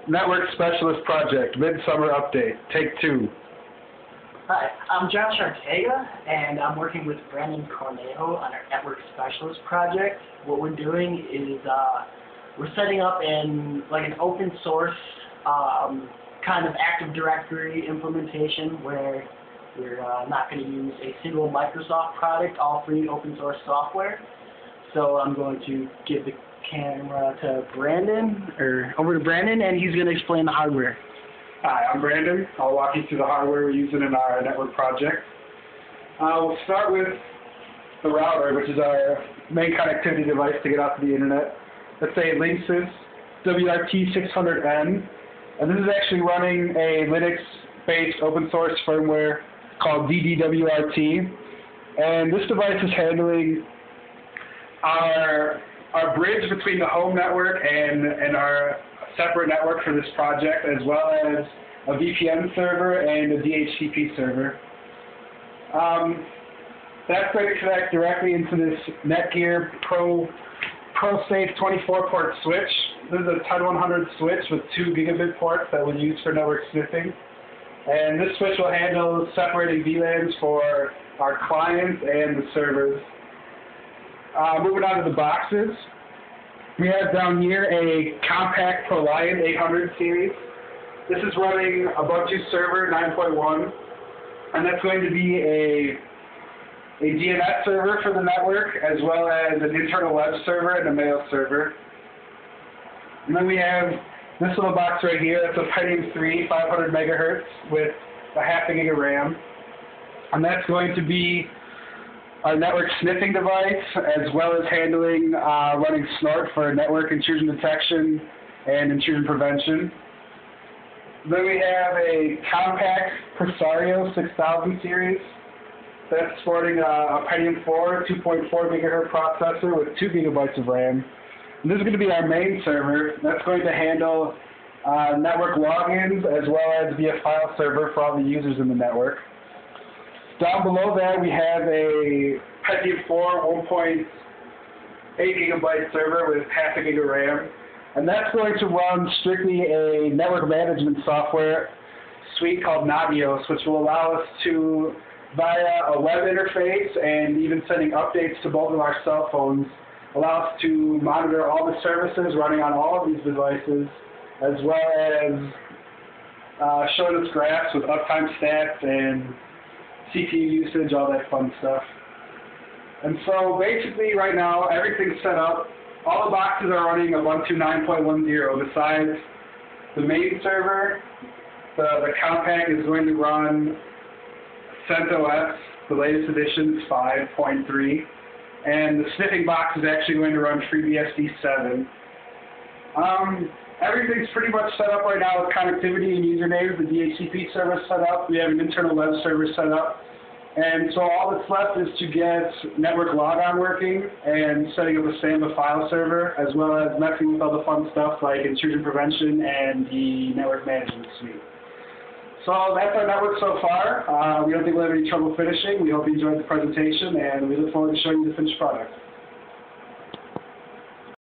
Network Specialist Project, Midsummer Update, Take 2. Hi, I'm Josh Arteaga, and I'm working with Brandon Cornejo on our Network Specialist Project. What we're doing is we're setting up an open source kind of Active Directory implementation where we're not going to use a single Microsoft product, all free open source software. So I'm going to give the camera to Brandon, or over to Brandon, and he's going to explain the hardware. Hi, I'm Brandon. I'll walk you through the hardware we're using in our network project. We'll start with the router, which is our main connectivity device to get out to the internet. Let's say Linksys WRT600N, and this is actually running a Linux-based open source firmware called DDWRT, and this device is handling our bridge between the home network and our separate network for this project, as well as a VPN server and a DHCP server. That's going to connect directly into this Netgear ProSafe 24-port switch. This is a 10100 switch with 2 gigabit ports that we'll use for network sniffing. And this switch will handle separating VLANs for our clients and the servers. Moving on to the boxes. We have down here a compact ProLiant 800 series. This is running Ubuntu Server 9.1, and that's going to be a DNS server for the network, as well as an internal web server and a mail server. And then we have this little box right here. That's a Pentium 3 500 megahertz with a half a gig of RAM, and that's going to be our network sniffing device, as well as handling running Snort for network intrusion detection and intrusion prevention. Then we have a compact Presario 6000 series that's sporting a Pentium 4 2.4 gigahertz processor with 2 gigabytes of RAM. And this is going to be our main server. That's going to handle network logins as well as be a file server for all the users in the network. Down below that, we have a Pentium 4 1.8 gigabyte server with half a gig of RAM, and that's going to run strictly a network management software suite called Navios, which will allow us to, via a web interface and even sending updates to both of our cell phones, allow us to monitor all the services running on all of these devices, as well as showing us graphs with uptime stats and CPU usage, all that fun stuff. And so basically right now everything's set up. All the boxes are running Ubuntu 9.10 besides the main server. The compact is going to run CentOS, the latest edition 5.3, and the sniffing box is actually going to run FreeBSD 7. Everything's pretty much set up right now with connectivity and usernames. The DHCP server is set up. We have an internal web server set up. And so all that's left is to get network logon working and setting up a Samba file server, as well as messing with all the fun stuff like intrusion prevention and the network management suite. So that's our network so far. We don't think we'll have any trouble finishing. We hope you enjoyed the presentation, and we look forward to showing you the finished product.